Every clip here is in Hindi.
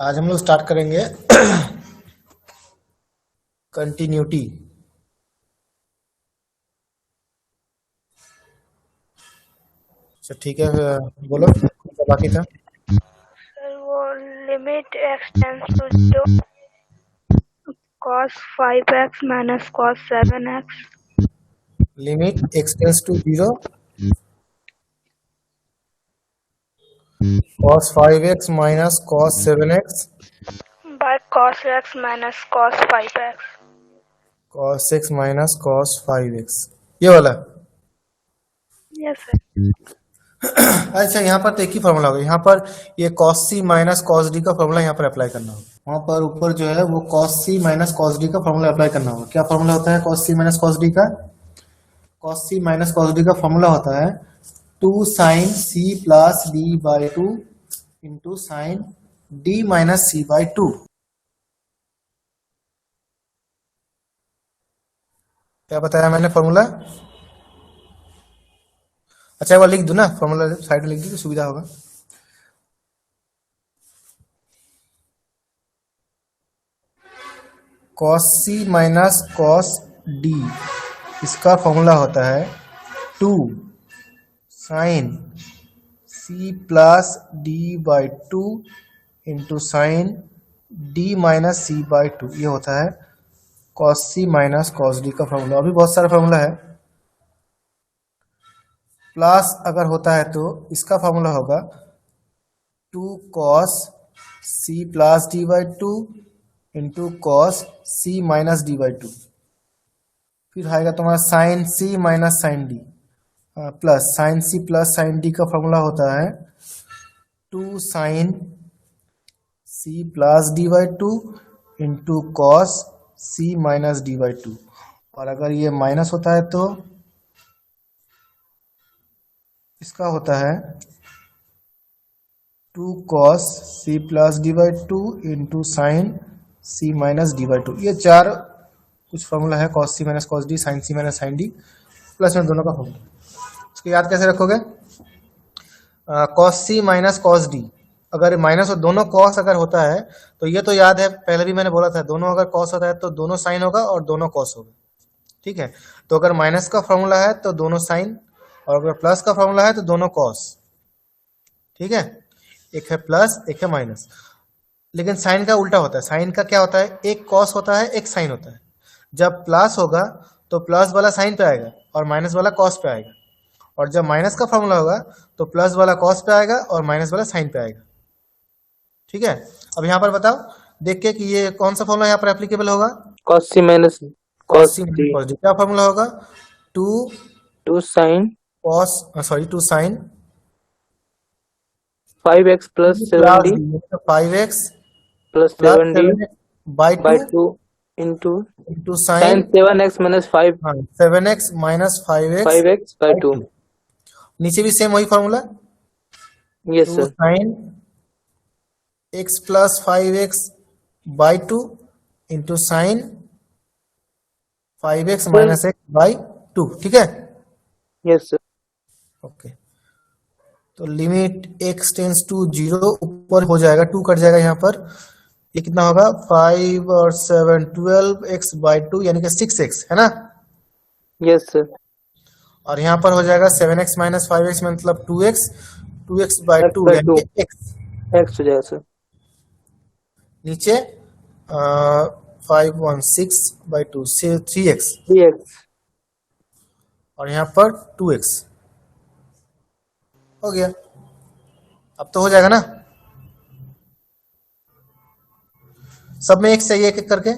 आज हम लोग स्टार्ट करेंगे कंटिन्यूटी। अच्छा ठीक है, बोलो क्या बाकी था। सर वो limit x tends to 0 cos 5x minus cos 7x limit x tends to 0 cos 5x minus cos 7x by cos x minus cos 5x। cos x minus cos 5x, ये वाला। Yes sir. अच्छा यहाँ पर तो एक ही फॉर्मूला होगा, यहाँ पर ये cos c minus cos d का फॉर्मूला यहाँ पर अप्लाई करना होगा। वहाँ पर ऊपर जो है वो cos c minus cos d का फॉर्मूला अप्लाई करना होगा। क्या फॉर्मूला होता है cos c minus cos d का? cos c minus cos d का फॉर्मूला होता है 2 sin c plus d by 2 into sine d minus c by 2। क्या बताया मैंने फॉर्मूला? अच्छा एक बार लिख दूं ना, फॉर्मूला साइड में लिख दूं तो सुविधा होगा। cos c minus cos d, इसका फॉर्मूला होता है 2 sine c plus d by 2 into sine d minus c by 2। ये होता है cos c minus cos d का फॉर्मूला। अभी बहुत सारा फॉर्मूला है। प्लस अगर होता है तो इसका फॉर्मूला होगा 2 cos c plus d by 2 into cos c minus d by 2। फिर आएगा तुम्हारा sine c minus sine d plus sine c plus sine d का फॉर्मूला होता है 2 sine c plus d by 2 into cos c minus d by 2। और अगर ये माइनस होता है तो इसका होता है 2 cos c plus d by 2 into sine c minus d by 2। ये चार कुछ फॉर्मूला है cos c minus cos d, sine c minus sine d, plus में दोनों का फॉर्मूला। इसको याद कैसे रखोगे? cos c minus cos d, अगर माइनस और दोनों cos अगर होता है तो ये तो याद है, पहले भी मैंने बोला था, दोनों अगर cos होता है तो दोनों साइन होगा और दोनों cos होगा। ठीक है, तो अगर माइनस का फॉर्मूला है तो दोनों साइन, और अगर प्लस का फॉर्मूला है तो दोनों cos। ठीक है, एक है प्लस एक है माइनस। लेकिन साइन का उल्टा होता है। साइन का क्या होता है? एक कॉस होता है एक साइन होता है। जब प्लस होगा तो प्लस वाला साइन पे आएगा और माइनस वाला कॉस पे आएगा, और जब माइनस का फॉर्मूला होगा तो प्लस वाला कॉस पे आएगा और माइनस वाला साइन पे आएगा। ठीक है, अब यहाँ पर बताओ देख के कि ये कौन सा फॉर्मूला यहाँ पर एप्लीकेबल होगा? cos c minus cos cos c d cos d। क्या फॉर्मूला होगा? 2 sin two sine 5x plus 7d 5x plus plus 7d 7x by by 2 2 into into sin sine 7x minus 5 7x minus 5x 5x by 2। नीचे भी सेम वही formula, Yes 2 sir। Sine x plus 5x by 2 into sine 5x minus x by 2। ठीक है, Yes sir। ओके। तो लिमिट x टेंस टू 0 ऊपर हो जाएगा, 2 कट जाएगा यहाँ पर। ये कितना होगा? 5 और 7 12x बाई 2 यानी कि 6x है ना। Yes sir। और यहाँ पर हो जाएगा 7x माइनस 5x मतलब 2x, 2x by x 2 by यानी 2 कि x। x हो जाएगा सर। नीचे 5 1 6 बाई 2 से 3x, 3x। और यहाँ पर 2x हो गया। अब तो हो जाएगा ना, सब में x चाहिए एक एक करके।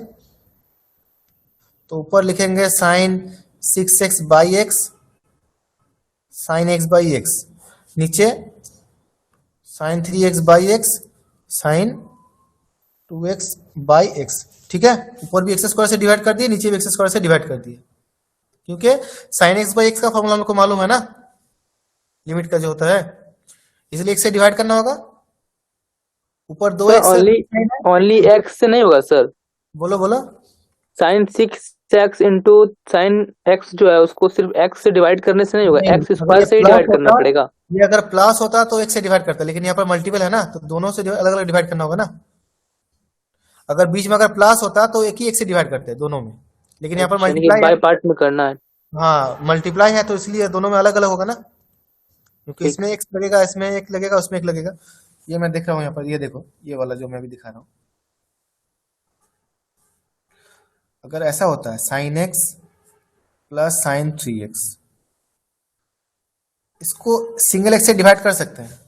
तो ऊपर लिखेंगे sine 6x by x, sine x by x. नीचे sine 3x by x, sine 2x by x. ठीक है, ऊपर भी एक्स स्क्वायर से डिवाइड कर दिए, नीचे भी एक्स स्क्वायर से डिवाइड कर दिए, क्योंकि साइन x बाई एक्स का फॉर्मूला हमको मालूम है ना, लिमिट का जो होता है, इसलिए x से डिवाइड करना होगा। ऊपर 2x ओनली x से नहीं होगा सर। बोलो बोलो। sin 6x into sine x जो है उसको सिर्फ x से डिवाइड करने से नहीं होगा, x स्क्वायर से ही डिवाइड करना पड़ेगा। ये अगर प्लस होता तो x से डिवाइड करता, लेकिन यहाँ पर मल्टीपल है ना, तो दोनों से अलग अलग डिवाइड करना होगा ना। अगर बीच में अगर प्लस होता तो एक ही एक से डिवाइड करते हैं दोनों में, लेकिन यहाँ पर यानी कि मल्टीप्लाई है। बाय पार्ट में करना है। हाँ मल्टीप्लाई है तो इसलिए दोनों में अलग अलग होगा ना, क्योंकि ठीक। इसमें एक लगेगा, इसमें एक लगेगा, उसमें एक लगेगा। ये मैं देख रहा हूँ यहाँ पर, ये देखो ये वाला जो मैं भी दिखा रहा हूँ। अगर ऐसा होता है sine x plus sign 3x, इसको सिंगल एक्स से डिवाइड कर सकते हैं,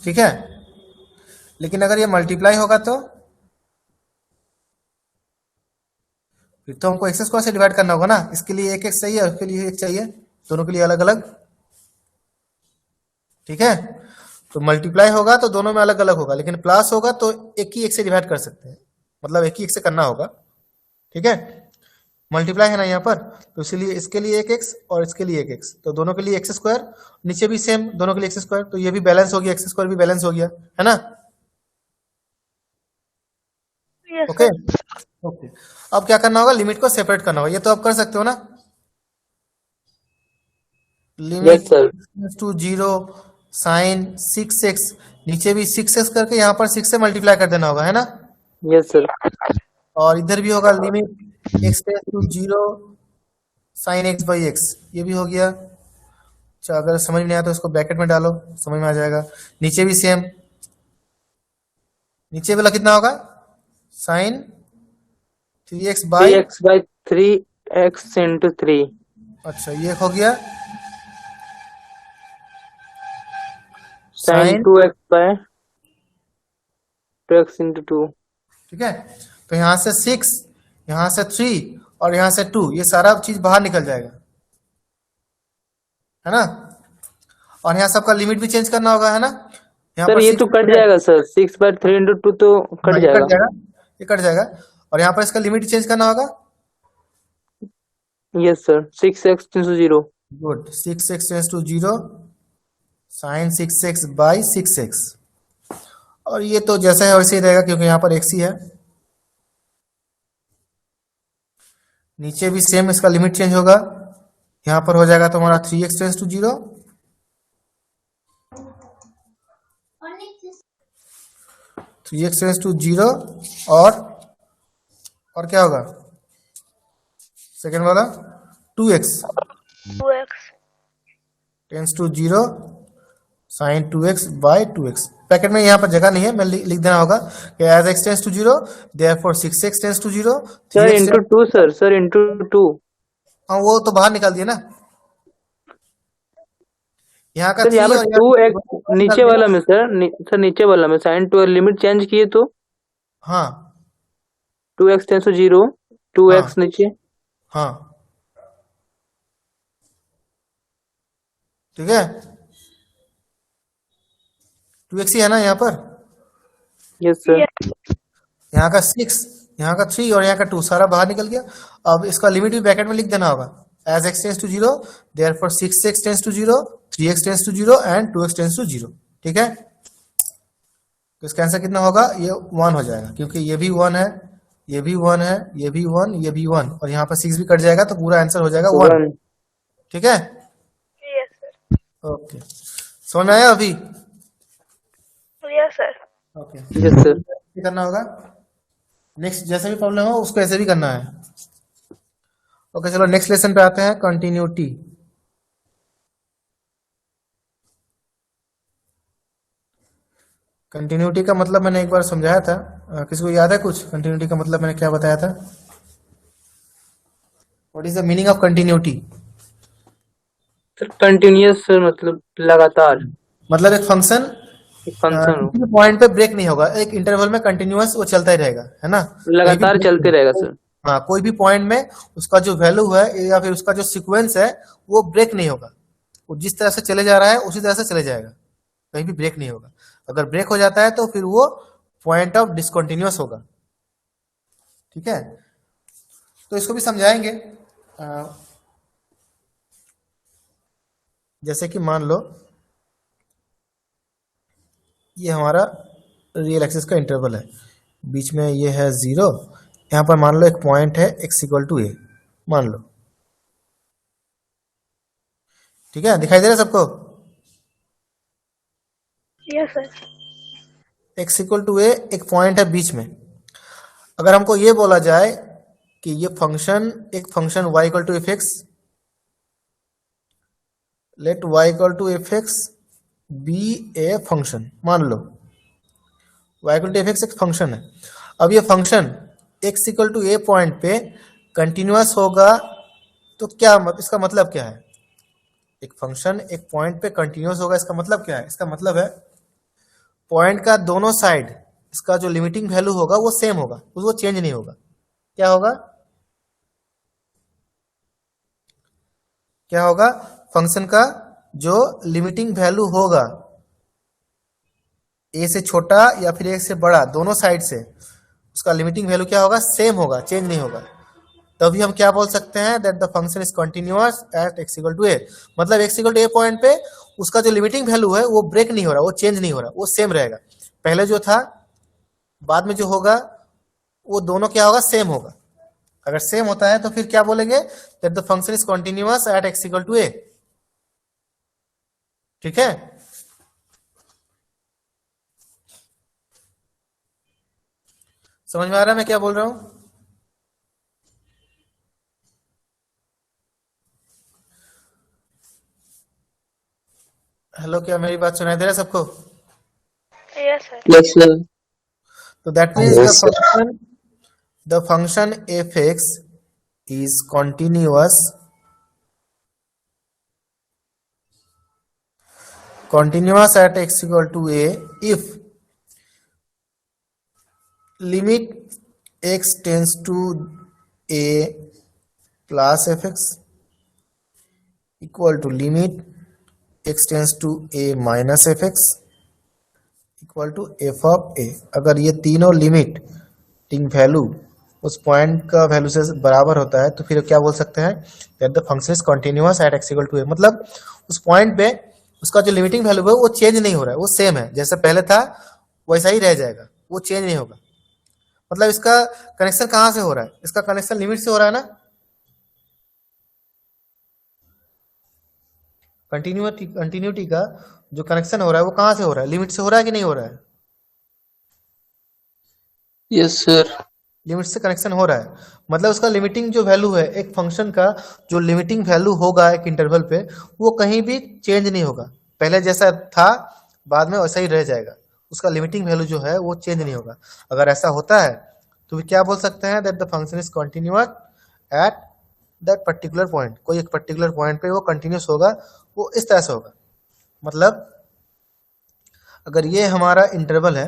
ठीक है। लेकिन अगर ये मल्टीप्लाई होगा तो फिर तो हमको एक्स स्क्वायर से डिवाइड करना होगा ना। इसके लिए एक एक्स चाहिए और उसके लिए एक चाहिए, दोनों के लिए अलग अलग, ठीक है। तो मल्टीप्लाई होगा तो दोनों में अलग अलग होगा, लेकिन प्लस होगा तो एक ही एक से डिवाइड कर सकते हैं, मतलब एक ही एक से करना होगा, ठीक है। मल्टीप्लाई है ना यहाँ पर, तो इसीलिए इसके लिए एक एक्स और इसके लिए एक एक्स, तो दोनों के लिए एक्स स्क्वायर, नीचे भी सेम दोनों के लिए एक्स स्क्वायर, तो ये भी बैलेंस हो गया, एक्स स्क्वायर भी बैलेंस हो गया, है ना। Yes, okay sir. ओके। अब क्या करना होगा, लिमिट को सेपरेट करना होगा, ये तो आप कर सकते हो ना। Yes limit sir. To 0 sine 6x, नीचे भी 6x करके यहाँ पर 6 से मल्टीप्लाई कर देना होगा, है ना। Yes sir. और इधर भी होगा limit x to 0 sine x by x, ये भी हो गया। अच्छा अगर समझ में नहीं आया तो इसको ब्रैकेट में डालो, समझ में आ जाएगा। नीचे भी सेम, नीचे वाला कितना होगा, sine 3x three by, x by 3x into 3। अच्छा ये हो गया sign sign, 2x bye 2x into 2। ठीक है। तो यहाँ से 6, यहाँ से 3 और यहाँ से 2, ये सारा चीज बाहर निकल जाएगा, है ना। और यहाँ सबका लिमिट भी चेंज करना होगा, है ना। यहाँ सर पर ये 6 तो कट जाएगा सर, 6/3 इंटू 2 तो हाँ, कट ये कट जाएगा। जाएगा, ये कट जाएगा। और यहाँ पर इसका लिमिट चेंज करना होगा, yes sir, 6x into 0। Good, 6x tends to 0 sine 6x by 6x, और ये तो जैसा है वैसे ही रहेगा क्योंकि यहाँ पर x ही है। नीचे भी सेम इसका लिमिट चेंज होगा, यहाँ पर हो जाएगा तो हमारा 3x tends to 0, 3x tends to 0, और क्या होगा सेकेंड वाला 2x 2x. Tends to 0 sine 2x by 2x। Packet में यहाँ पर जगह नहीं है, मैं लिख देना होगा कि as x tends to 0 therefore 6x tends to 0, sir 3x, into 2 sir into 2। हाँ वो तो बाहर निकाल दिया ना, यहाँ का सर यहाँ 3 पर और यहाँ 2x निकाल नीचे दिया वाला ना? में सर नीचे वाला में साइन 2 लिमिट चेंज किए तो हाँ 2x टेंस टू 0, हाँ 2x नीचे। हाँ, ठीक है। 2x ही है ना यहाँ पर, यस सर। Yes. यहाँ का 6, यहाँ का 3 और यहाँ का 2 सारा बाहर निकल गया। अब इसका लिमिट भी ब्रैकेट में लिख देना होगा, as x tends to 0 therefore 6x tends to 0, 3x tends to 0 and 2x tends to 0, ठीक है। तो इसका आंसर कितना होगा, ये 1 हो जाएगा, क्योंकि ये भी 1 है, ये भी 1 है, ये भी 1, ये भी 1, और यहाँ पर 6 भी कट जाएगा तो पूरा आंसर हो जाएगा 1, 1। ठीक है। Yes, sir. ओके, समझ में आया अभी। Yes, sir. Okay, yes sir. करना होगा नेक्स्ट, जैसे भी प्रॉब्लम हो उसको ऐसे भी करना है। ओके चलो नेक्स्ट लेसन पे आते हैं, कंटिन्यूटी। कंटिन्यूटी का मतलब मैंने एक बार समझाया था, किसी को याद है कुछ, कंटिन्यूटी का मतलब मैंने क्या बताया था, what is the meaning of continuity. Sir continuous sir मतलब लगातार मतलब एक फंक्शन एक फंक्शन हो, किसी भी पॉइंट पे ब्रेक नहीं होगा, एक इंटरवल में कंटिन्यूअस वो चलता ही रहेगा, है ना, कहीं भी लगातार break चलते नहीं रहेगा होगा। सर। हाँ कोई भी पॉइंट में उसका जो वैल्यू है या फिर उसका जो सीक्वेंस है वो ब्रेक नहीं होगा, वो जिस तरह से चले जा रहा है उसी तरह से चले जाएगा, कहीं भी ब्रेक नहीं होगा। अगर ब्रेक हो जाता है तो फिर वो पॉइंट ऑफ डिसकंटिन्यूअस होगा, ठीक है। तो इसको भी समझाएंगे। जैसे कि मान लो ये हमारा रियल एक्सिस का इंटरवल है, बीच में ये है 0, यहाँ पर मान लो एक पॉइंट है x इक्वल टू a, मान लो, ठीक है, दिखाई दे रहा है सबको। Yes, sir. x equal to a एक पॉइंट है बीच में। अगर हमको ये बोला जाए कि ये फंक्शन एक function y equal to f x, let y equal to f x be a function, मान लो y equal to f x एक फंक्शन है। अब ये function x equal to a point पे कंटिन्यूअस होगा तो क्या इसका मतलब क्या है? एक फंक्शन एक पॉइंट पे कंटिन्यूअस होगा, इसका मतलब क्या है? इसका मतलब है पॉइंट का दोनों साइड इसका जो लिमिटिंग वैल्यू होगा वो सेम होगा, वो चेंज नहीं होगा। क्या होगा? क्या होगा? फंक्शन का जो लिमिटिंग वैल्यू होगा ए से छोटा या फिर ए से बड़ा, दोनों साइड से उसका लिमिटिंग वैल्यू क्या होगा? सेम होगा, चेंज नहीं होगा। तभी हम क्या बोल सकते हैं? That the function is continuous at x equal to ए। मतलब x equal to a point पे उसका जो लिमिटिंग वैल्यू है वो ब्रेक नहीं हो रहा, वो चेंज नहीं हो रहा, वो सेम रहेगा। पहले जो था बाद में जो होगा वो दोनों क्या होगा? सेम होगा। अगर सेम होता है तो फिर क्या बोलेंगे? That the function is continuous at x equal to a. ठीक है? समझ में आ रहा है मैं क्या बोल रहा हूं? हेलो, क्या मेरी बात सुनाई दे रहा है सबको? Yes, sir. Yes, sir. तो that means Yes, sir. the function fx is continuous at x equal to a if limit x tends to a plus fx equal to limit x tends to a minus fx equal to f of a. अगर ये तीनों लिमिटिंग वैल्यू उस पॉइंट का वैल्यू से बराबर होता है तो फिर क्या बोल सकते हैं? That the function is continuous at x equal to ए। मतलब उस पॉइंट पे उसका जो लिमिटिंग वैल्यू है वो चेंज नहीं हो रहा है, वो सेम है, जैसे पहले था वैसा ही रह जाएगा, वो चेंज नहीं होगा। मतलब इसका कनेक्शन कहाँ से हो रहा है? इसका कनेक्शन लिमिट से हो रहा है ना। कंटिन्यूटी का जो कनेक्शन हो रहा है वो कहाँ से हो रहा है? लिमिट से हो रहा है कि नहीं हो रहा है? Yes, sir. लिमिट से कनेक्शन हो रहा है। मतलब उसका लिमिटिंग जो वैल्यू है एक फंक्शन का, जो लिमिटिंग वैल्यू होगा एक इंटरवल पे, वो कहीं भी चेंज नहीं होगा, पहले जैसा था बाद में वैसा ही रह जाएगा। उसका लिमिटिंग वैल्यू जो है वो चेंज नहीं होगा। अगर ऐसा होता है तो फिर क्या बोल सकते हैं? That the function is continuous at that particular point. कोई एक पर्टिकुलर पॉइंट पे वो कंटिन्यूस होगा, वो इस तरह से होगा। मतलब अगर ये हमारा इंटरवल है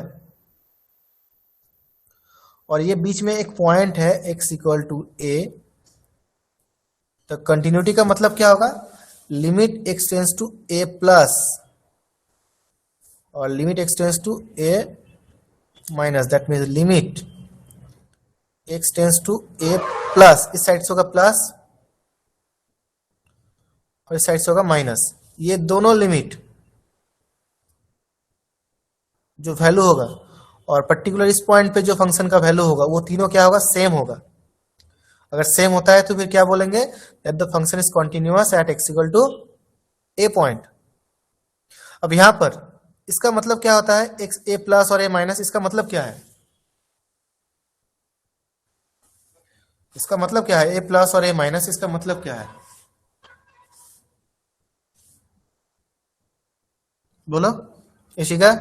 और ये बीच में एक पॉइंट है x इक्वल टू ए, तो कंटिन्यूटी का मतलब क्या होगा? Limit x tends to a plus और limit x tends to a minus, that means limit x tends to a plus, इस साइड से होगा प्लस और इस साइड से होगा माइनस। ये दोनों लिमिट जो वैल्यू होगा और पर्टिकुलर इस पॉइंट पे जो फंक्शन का वैल्यू होगा वो तीनों क्या होगा? सेम होगा। अगर सेम होता है तो फिर क्या बोलेंगे? That the function is continuous at x equal to a point. अब यहां पर इसका मतलब क्या होता है? x a प्लस और a माइनस, इसका मतलब क्या है? इसका मतलब क्या है? a प्लस और a माइनस, इसका मतलब क्या है? बोलो यशिका,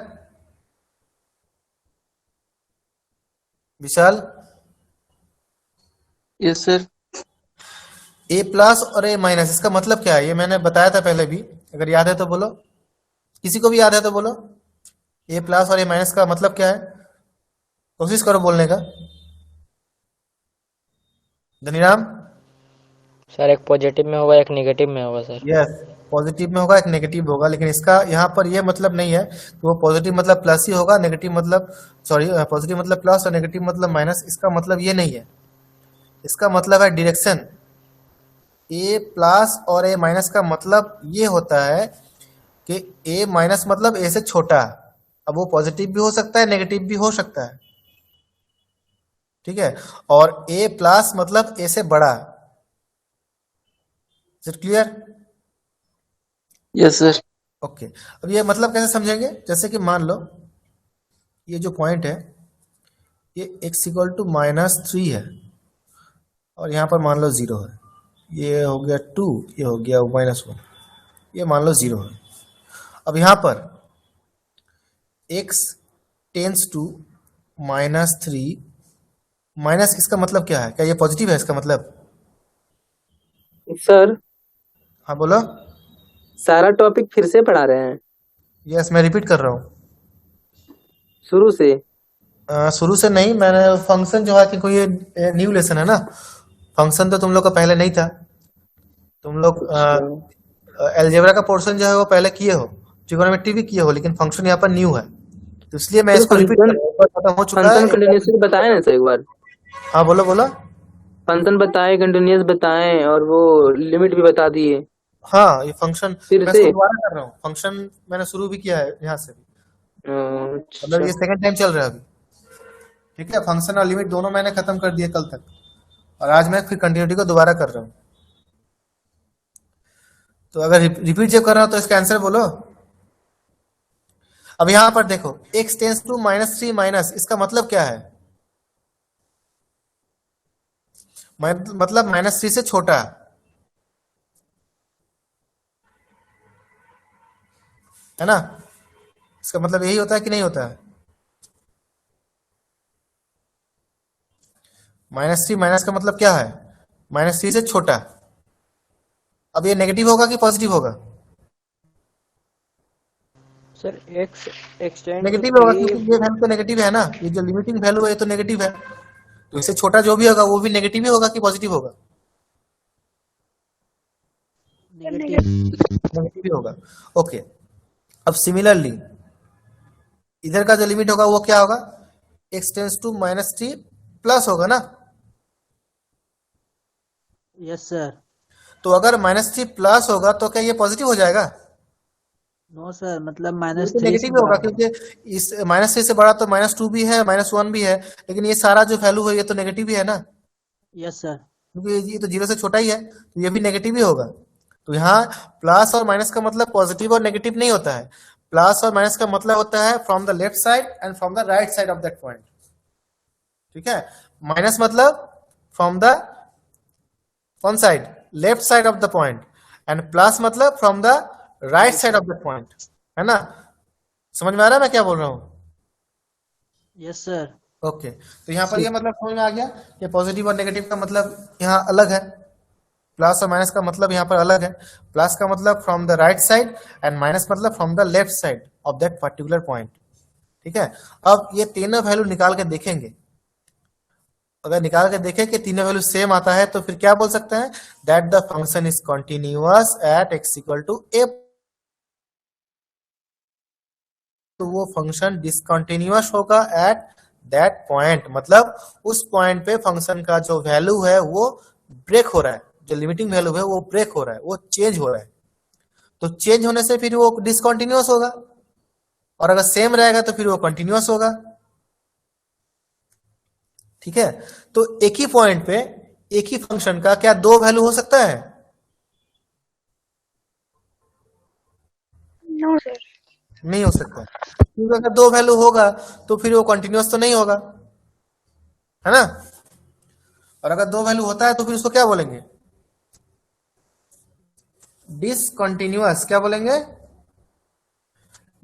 विशाल। Yes, sir. a प्लस और a माइनस, इसका मतलब क्या है? ये मैंने बताया था पहले भी, अगर याद है तो बोलो। किसी को भी याद है तो बोलो। a प्लस और a माइनस का मतलब क्या है? कोशिश करो बोलने का। धनीराम। सर एक पॉजिटिव में होगा एक नेगेटिव में होगा सर। यस, पॉजिटिव में होगा एक नेगेटिव होगा, लेकिन इसका यहाँ पर ये मतलब नहीं है कि वो पॉजिटिव मतलब प्लस ही होगा, नेगेटिव मतलब पॉजिटिव मतलब प्लस और नेगेटिव मतलब माइनस। इसका मतलब ये नहीं है। इसका मतलब है डायरेक्शन। ए प्लस और ए माइनस का मतलब ये होता है कि ए माइनस मतलब ए से छोटा। अब वो पॉजिटिव भी हो सकता है, नेगेटिव भी हो सकता है, ठीक है। और ए प्लस मतलब ए से बड़ा। Is it clear? Yes, sir. Okay, अब ये मतलब कैसे समझेंगे, जैसे कि मान लो ये जो पॉइंट है ये x इक्वल टू -3 है और यहाँ पर मान लो 0 है, ये हो गया 2, ये हो गया -1, ये मान लो 0 है। अब यहाँ पर x टेंस टू -3, माइनस इसका मतलब क्या है, क्या ये पॉजिटिव है इसका मतलब? सर हाँ बोलो। सारा टॉपिक फिर से पढ़ा रहे हैं यस, मैं रिपीट कर रहा हूँ। शुरू से। शुरू से नहीं, मैंने फंक्शन जो है कि कोई न्यू लेसन है ना, फंक्शन तो तुम लोग का पहले नहीं था, तुम लोग अच्छा अलजेब्रा का पोर्शन जो है वो पहले किए हो, ट्रिगोनोमेट्री भी किए हो, लेकिन फंक्शन यहाँ पर न्यू है, तो इसलिए मैं सर इसको रिपीट कर फंक्शन रहा हूँ, एक बार खत्म हो चुका है फंक्शन एक बार। कंटिन्यूसली बताए ना सर एक बार। हाँ बोलो बोलो। फंक्शन बताए, कंटिन्यूस बताए और वो लिमिट भी बता दिए हाँ ये फंक्शन फिर मैं से। इसको दोबारा कर रहा हूँ, फंक्शन मैंने शुरू भी किया है यहाँ से भी, मतलब अच्छा ये सेकंड टाइम चल रहा है अभी। ठीक है, फंक्शन और लिमिट दोनों मैंने खत्म कर दिए कल तक, और आज मैं फिर कंटिन्यूटी को दोबारा कर रहा हूँ। तो अगर रिपीट जब कर रहा हूँ तो इसका आंसर बोलो। अब यहां पर देखो x टेंस टू -3 माइनस, इसका मतलब क्या है? मतलब -3 से छोटा, है ना? इसका मतलब यही होता है कि नहीं होता है? -3 माइनस का मतलब क्या है? -3 से छोटा। अब ये नेगेटिव होगा कि पॉजिटिव होगा? Sir x extend to negative होगा, थ्री। क्योंकि ये वैल्यू तो नेगेटिव है ना, ये जो लिमिटिंग वैल्यू है ये तो नेगेटिव है, तो इससे छोटा जो भी होगा वो भी नेगेटिव ही होगा कि पॉजिटिव होगा? नेगेटिव। नेगेटिव ही होगा। ओके, अब सिमिलरली इधर का जो लिमिट होगा वो क्या होगा? x टेंस टू -3 प्लस होगा ना, यस सर। तो अगर -3 प्लस होगा तो क्या ये पॉजिटिव हो जाएगा? नो सर, मतलब ये माइनस तो थ्री से नेगेटिव ही बड़ा होगा, होगा। क्योंकि इस -3 से बड़ा तो -2 भी है, -1 भी है, लेकिन ये सारा जो वैल्यू है ये तो नेगेटिव ही है ना, यस सर। क्योंकि ये तो 0 से छोटा ही है, तो ये भी नेगेटिव ही होगा। तो यहाँ प्लस और माइनस का मतलब पॉजिटिव और नेगेटिव नहीं होता है, प्लस और माइनस का मतलब होता है from the left side and from the right side of that point. ठीक है, माइनस मतलब फ्रॉम द कौन side? Left side of the point, and plus मतलब from the right right side of side. The point, है ना? समझ में आ रहा है मैं क्या बोल रहा हूँ? Yes sir. ओके, तो यहाँ पर ये मतलब समझ में आ गया कि पॉजिटिव और नेगेटिव का मतलब यहाँ अलग है, प्लस और माइनस का मतलब यहाँ पर अलग है, प्लस का मतलब from the right side and minus मतलब from the left side of that particular point. ठीक है, अब ये तीनों वैल्यू निकाल के देखेंगे, अगर निकाल के देखें कि तीनों वैल्यू सेम आता है तो फिर क्या बोल सकते हैं? That the function is continuous at x equal to a। तो वो फंक्शन डिसकंटिन्यूअस होगा एट दैट पॉइंट, मतलब उस पॉइंट पे फंक्शन का जो वैल्यू है वो ब्रेक हो रहा है, जो लिमिटिंग वैल्यू है वो ब्रेक हो रहा है, वो चेंज हो रहा है, तो चेंज होने से फिर वो डिसकंटिन्यूअस होगा, और अगर सेम रहेगा तो फिर वो कंटिन्यूअस होगा। ठीक है, तो एक ही पॉइंट पे एक ही फंक्शन का क्या दो वैल्यू हो सकता है? No, sir. नहीं हो सकता, क्योंकि अगर दो वैल्यू होगा तो फिर वो कंटिन्यूअस तो नहीं होगा, है ना? और अगर दो वैल्यू होता है तो फिर उसको क्या बोलेंगे? डिसकंटिन्यूअस। क्या बोलेंगे?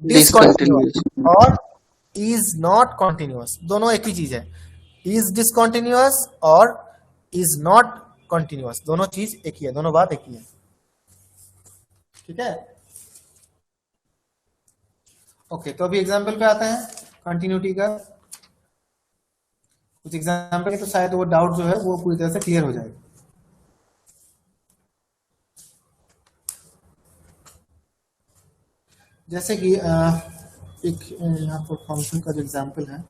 डिसकंटिन्यूअस। डिसकंटिन्यूस। और इज नॉट कॉन्टिन्यूअस, दोनों एक ही चीज है, इज डिसकंटिन्यूअस और इज नॉट कॉन्टिन्यूअस, दोनों चीज एक ही है, दोनों बात एक ही है। ठीक है, ओके, तो अभी एग्जाम्पल पे आते हैं कंटिन्यूटी का। कुछ एग्जाम्पल है तो शायद वो डाउट जो है वो पूरी तरह से क्लियर हो जाएगा। जैसे कि एक यहाँ पर फंक्शन का जो एग्जाम्पल है,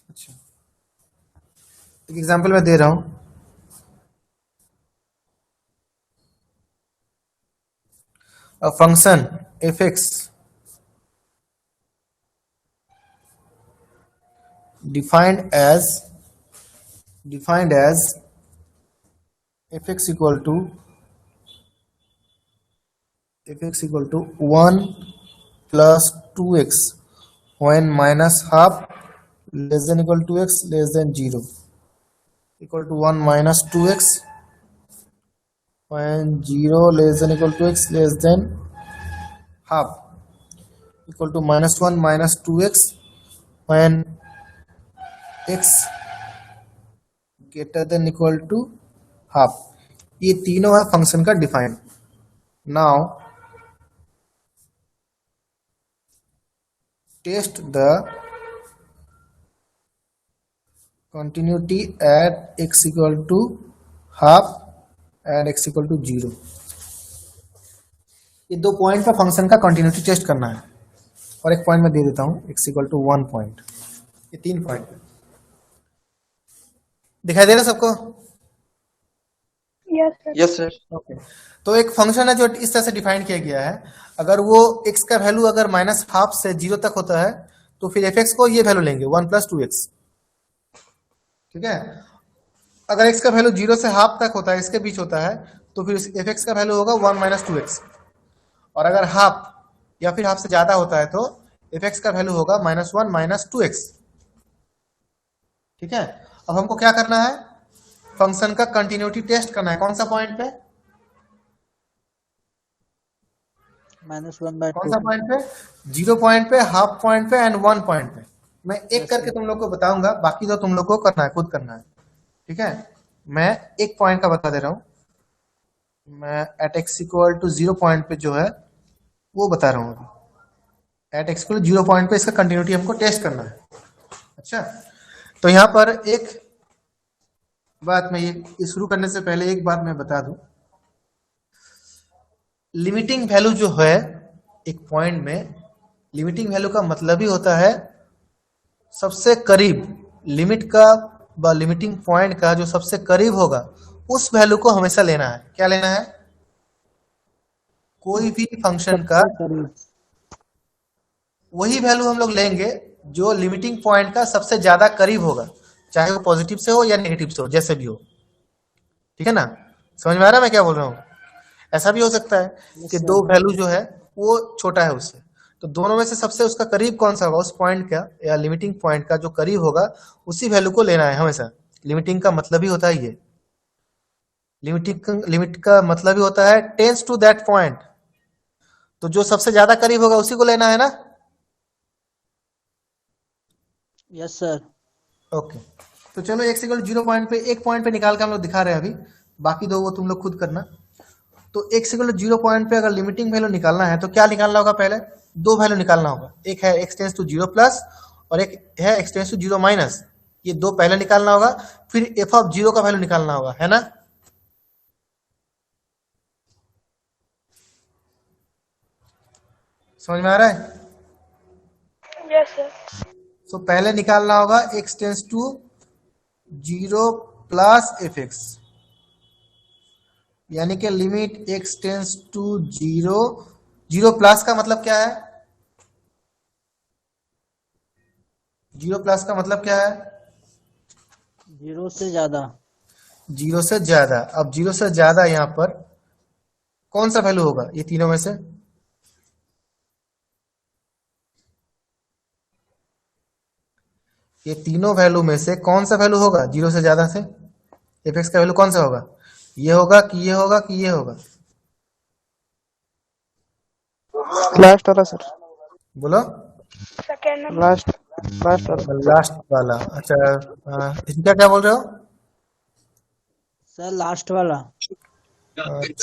अच्छा एक एग्जाम्पल मैं दे रहा हूँ। A function fx defined as fx equal to f x equal to 1 plus 2x when minus half less than equal to x less than 0 equal to 1 minus 2x when 0 less than equal to x less than half equal to minus 1 minus 2x when x greater than equal to half। ये तीनों है फंक्शन का define. Now test the continuity at x equal to half and x equal to 0। ये दो पॉइंट का फंक्शन का कंटिन्यूटी टेस्ट करना है और एक पॉइंट में दे देता हूं x इक्वल टू 1 पॉइंट। ये 3 पॉइंट दिखाई दे रहा है सबको? Yes, sir. Yes sir. Okay तो एक फंक्शन है जो इस तरह से डिफाइन किया गया है, अगर वो x का वैल्यू अगर माइनस हाफ से 0 तक होता है तो फिर f(x) को ये वैल्यू लेंगे 1 प्लस 2x। ठीक है, अगर x का वैल्यू 0 से हाफ तक होता है, इसके बीच होता है, तो फिर f(x) का वैल्यू होगा 1 माइनस 2x। और अगर हाफ या फिर हाफ से ज्यादा होता है तो f(x) का वैल्यू होगा -1 माइनस 2x। ठीक है, अब हमको क्या करना है, फंक्शन का कंटिन्यूटी टेस्ट करना है। कौन सा पॉइंट पे? -1/2। कौन सा पॉइंट पे? 0 पॉइंट पे, हाफ पॉइंट पे एंड 1 पॉइंट पे। मैं एक करके तुम लोग को बताऊंगा, बाकी तो तुम लोग को करना है, खुद करना है। ठीक है, मैं एक पॉइंट का बता दे रहा हूं। मैं at x equal to 0 point पे जो है वो बता रहा हूं। एट x इक्वल 0 पॉइंट पे इसका कंटिन्यूटी हमको टेस्ट करना है। अच्छा, तो यहां पर एक बात मैं ये शुरू करने से पहले एक बात मैं बता दूं, लिमिटिंग वैल्यू जो है एक पॉइंट में, लिमिटिंग वैल्यू का मतलब ही होता है सबसे करीब, लिमिट का व लिमिटिंग पॉइंट का जो सबसे करीब होगा उस वैल्यू को हमेशा लेना है। क्या लेना है? कोई भी फंक्शन का वही वैल्यू हम लोग लेंगे जो लिमिटिंग पॉइंट का सबसे ज्यादा करीब होगा, चाहे वो पॉजिटिव से हो या नेगेटिव से हो, जैसे भी हो। ठीक है ना, समझ में आ रहा है मैं क्या बोल रहा हूँ? ऐसा भी हो सकता है कि दो वैल्यू जो है वो छोटा है उससे, तो दोनों में से सबसे उसका करीब कौन सा होगा, उस पॉइंट का या लिमिटिंग पॉइंट का जो करीब होगा उसी वैल्यू को लेना है हमेशा। लिमिटिंग का मतलब ही होता है ये, लिमिट का मतलब ही होता है टेंस टू दैट पॉइंट, तो जो सबसे ज्यादा करीब होगा उसी को लेना है ना। Yes sir. ओके, तो चलो x इक्वल 0 पॉइंट पे, एक पॉइंट पे निकाल के हम लोग दिखा रहे हैं अभी, बाकी दो वो तुम लोग खुद करना। तो x इक्वल 0 पॉइंट पे अगर लिमिटिंग वैल्यू निकालना है तो क्या निकालना होगा? पहले दो वैल्यू निकालना होगा, एक है x टेंस टू 0 प्लस और एक है x टेंस टू 0 माइनस। ये दो पहले निकालना होगा, फिर f ऑफ 0 का वैल्यू निकालना होगा, है ना। समझ में आ रहा है? Yes, sir. तो पहले निकालना होगा x tends to 0 plus f(x), यानी कि limit x tends to 0, 0 plus का मतलब क्या है? 0 प्लस का मतलब क्या है? 0 से ज्यादा। 0 से ज्यादा। अब 0 से ज्यादा यहाँ पर कौन सा वैल्यू होगा ये तीनों में से? ये तीनों वैल्यू में से कौन सा वैल्यू होगा 0 से ज्यादा से? f(x) का वैल्यू कौन सा होगा? ये होगा कि ये होगा कि ये होगा? लास्ट वाला सर, बोलो। Second number. लास्ट वाला। लास्ट वाला। अच्छा, इसका क्या बोल रहे हो? सर लास्ट वाला।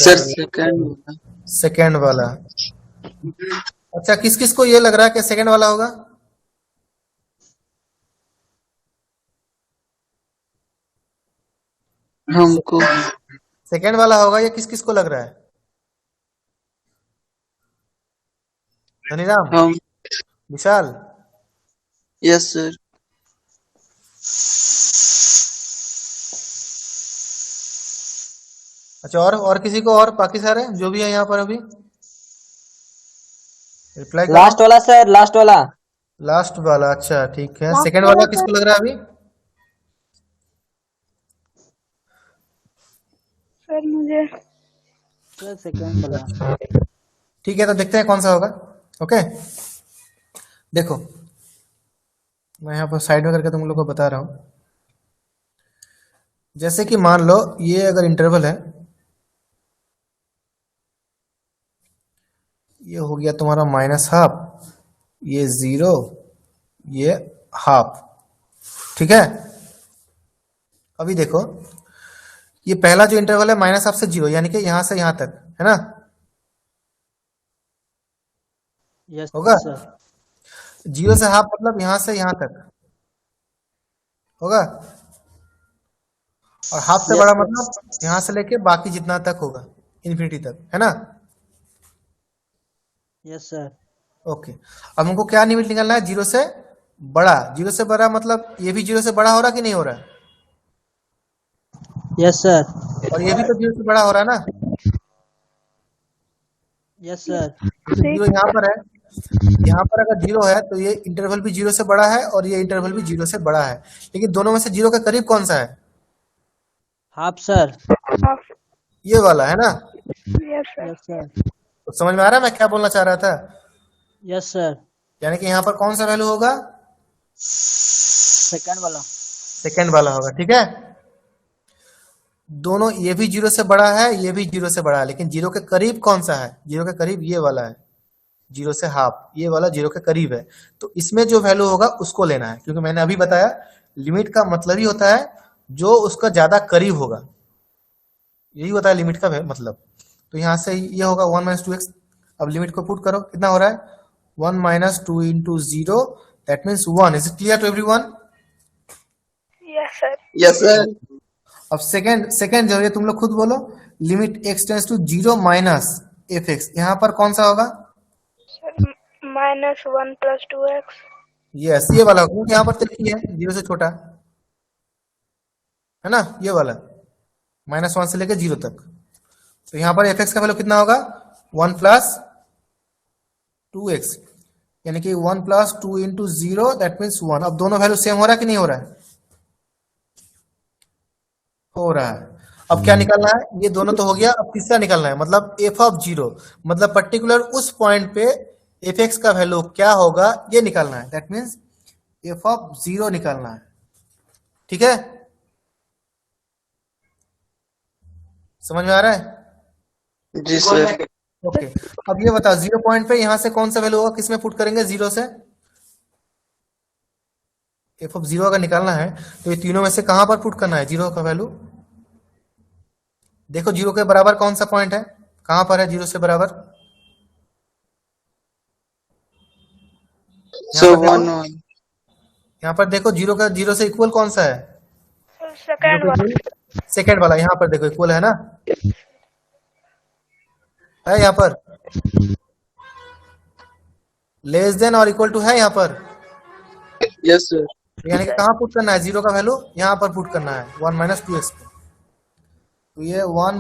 सर सेकेंड वाला। अच्छा, किस किस को ये लग रहा है कि सेकेंड वाला होगा? हमको सेकेंड वाला होगा, ये किस किस को लग रहा है? धनीराम, हम विशाल, यस सर। अच्छा, और किसी को? और बाकी सारे जो भी है यहाँ पर अभी रिप्लाई लास्ट वाला सर, लास्ट वाला। लास्ट वाला। अच्छा ठीक है, सेकेंड वाला किसको लग रहा है अभी? सर मुझे सर सेकंड वाला। ठीक है, तो देखते हैं कौन सा होगा। ओके, देखो मैं यहाँ पर साइड में करके तुम लोग को बता रहा हूँ। जैसे कि मान लो ये अगर इंटरवल है, ये हो गया तुम्हारा -हाफ, ये 0, ये हाफ, ठीक है। अभी देखो ये पहला जो इंटरवल है -हाफ से 0, यानी कि यहां से यहां तक, है ना, यस होगा। सर। 0 से हाफ मतलब यहां से यहां तक होगा, और हाफ से Yes, बड़ा sir. मतलब यहां से लेके बाकी जितना तक होगा, इन्फिनिटी तक, है ना। Yes sir. ओके, अब हमको क्या लिमिट निकालना है? 0 से बड़ा। 0 से बड़ा मतलब ये भी 0 से बड़ा हो रहा कि नहीं हो रहा है? Yes sir. और ये भी तो 0 से बड़ा हो रहा है ना। Yes sir. जीरो यहाँ पर है, यहाँ पर अगर 0 है तो ये इंटरवल भी 0 से बड़ा है और ये इंटरवल भी 0 से बड़ा है, लेकिन दोनों में से 0 के करीब कौन सा है? Half sir. Half. ये वाला, है ना। Yes, sir. Yes sir. तो समझ में आ रहा है मैं क्या बोलना चाह रहा था? Yes sir. यानी कि यहाँ पर कौन सा वैल्यू होगा? सेकंड वाला। सेकेंड वाला होगा, ठीक है। दोनों, ये भी 0 से बड़ा है, ये भी 0 से बड़ा है, लेकिन 0 के करीब कौन सा है? 0 के करीब ये वाला है, 0 से हाफ, ये वाला 0 के करीब है। तो इसमें जो वैल्यू होगा उसको लेना है, क्योंकि मैंने अभी बताया लिमिट का मतलब ही होता है जो उसका ज्यादा करीब होगा, यही होता है लिमिट का मतलब। तो यहाँ से ये होगा 1 - 2x। अब लिमिट को पुट करो, कितना हो रहा है? 1 - 2 × 0, that means 1। Is it clear to everyone? Yes, sir. Yes, sir. अब सेकेंड जो है तुम लोग खुद बोलो, limit x tends to 0 minus fx, यहाँ पर कौन सा होगा? Sir, -1 + 2x. यस, ये वाला, क्योंकि यहाँ पर तो लिखी है 0 से छोटा, है ना, ये वाला -1 से लेकर 0 तक। तो यहाँ पर fx का वैल्यू कितना होगा? 1 + 2x, यानी कि 1 + 2 × 0, दैट मीन्स 1। अब दोनों वैल्यू सेम हो रहा है कि नहीं हो रहा है? हो रहा है। अब क्या निकालना है? ये दोनों तो हो गया, अब तीसरा निकालना है, मतलब f(0), मतलब पर्टिकुलर उस पॉइंट पे fx का वैल्यू क्या होगा ये निकालना है, दैट मीन्स f(0) निकालना है, ठीक है। समझ में आ रहा है? जी सर। ओके, अब ये बताओ 0 पॉइंट पे यहां से कौन सा वैल्यू होगा, किसमें पुट करेंगे? 0 से f(0) अगर निकालना है तो ये तीनों में से कहां पर पुट करना है 0 का वैल्यू? देखो 0 के बराबर कौन सा पॉइंट है, कहां पर है 0 से बराबर? So 1 यहाँ पर देखो 0 से इक्वल कौन सा है? Second one. सेकेंड वाला, यहाँ पर देखो इक्वल है ना, है यहाँ पर लेस देन और इक्वल टू है यहाँ पर, Yes, sir. यानी कि कहाँ पुट करना है 0 का वैल्यू? यहाँ पर पुट करना है 1 - 2x पे। तो ये 1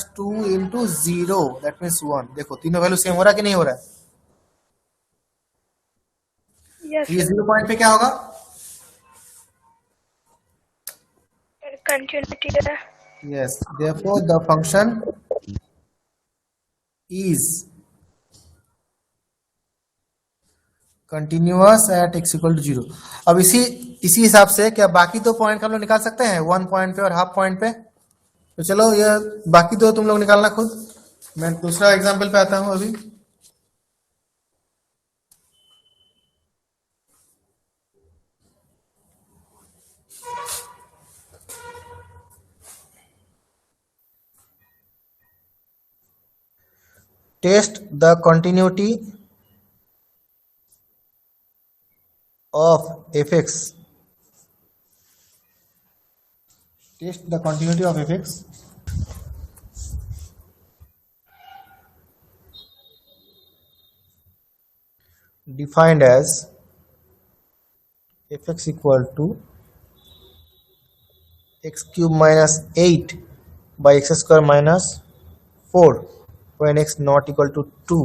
- 2 × 0, दैट मीन्स 1। देखो तीनों वैल्यू सेम हो रहा है कि नहीं हो रहा है? Yes, ये sir. 0 पॉइंट पे क्या होगा? Continuity है. Yes, therefore the function is continuous at x = 0। अब इसी हिसाब से क्या बाकी दो पॉइंट हम लोग निकाल सकते हैं, 1 पॉइंट पे और हाफ पॉइंट पे? तो चलो ये बाकी दो तुम लोग निकालना खुद, मैं दूसरा एग्जांपल पे आता हूं अभी। Test the continuity of fx. Test the continuity of fx. Defined as fx = x³ - 8 by x² - 4 when x not equal to 2,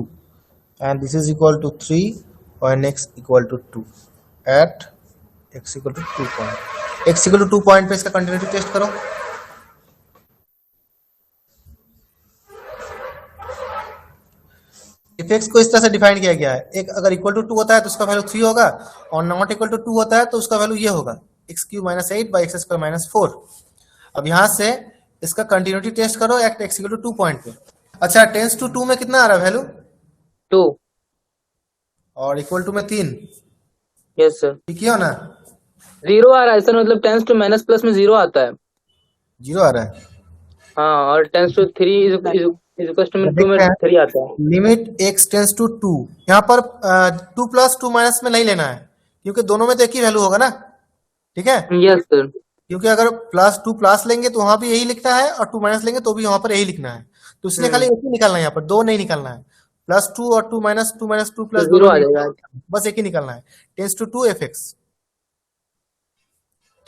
and this is equal to 3 when x equal to 2 at x = 2 point। x = 2 point पे इसका कंटिन्यूटी टेस्ट करो। एफ एक्स को इस तरह से डिफाइन किया गया है, एक अगर इक्वल टू 2 होता है तो उसका वैल्यू 3 होगा, और नॉट इक्वल टू 2 होता है तो उसका वैल्यू ये होगा x cube minus 8 by x square minus 4। अब यहाँ से इसका कंटिन्यूटी टेस्ट करो at x equal to 2 point पे। अच्छा, टेंस टू 2 में कितना आ रहा है वैल्यू? 2। और इक्वल टू में 3। Yes sir. ठीक है ना? 0 आ रहा है सर, मतलब टेंस टू माइनस प्लस में 0 आता है। 0 आ रहा है। हाँ, और tends to 3 is equal to में 2 में 3 आता है। लिमिट एक्स टेंस टू 2, यहाँ पर 2 प्लस 2 माइनस में नहीं लेना है, क्योंकि दोनों में तो एक ही वैल्यू होगा ना। ठीक है, यस सर। क्योंकि अगर प्लस 2 प्लस लेंगे तो वहां भी यही लिखना है, और 2 माइनस लेंगे तो भी वहां पर यही लिखना है, तो इसलिए खाली एक ही निकालना है, यहाँ पर दो नहीं निकालना है। प्लस 2 और 2 माइनस 2 माइनस 2 प्लस तो 0 आ जाएगा। बस एक ही निकालना है, टेंस टू 2 एफ एक्स।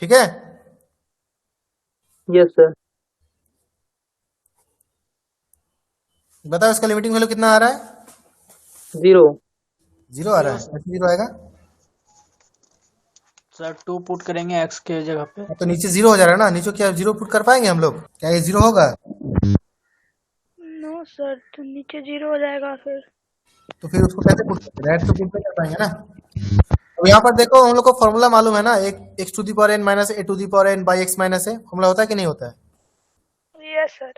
ठीक है, यस सर। बताओ इसका लिमिटिंग वैल्यू कितना आ रहा है? 0। 0 आ रहा है। कैसे 0 आएगा? सर 2 पुट करेंगे x के जगह पे। तो नीचे 0 हो जा रहा है ना, नीचे क्या 0 पुट कर पाएंगे हम लोग? क्या ये 0 होगा? नो सर, तो नीचे 0 हो जाएगा फिर। तो फिर उसको कैसे पुट करेंगे? डायरेक्ट तो पुट नहीं कर पाएंगे ना। अब यहाँ पर देखो, हम लोग को फॉर्मूला मालूम है ना, एक x to the power n minus a to the power n by x minus a. Formula होता है कि नहीं होता है? Yes sir.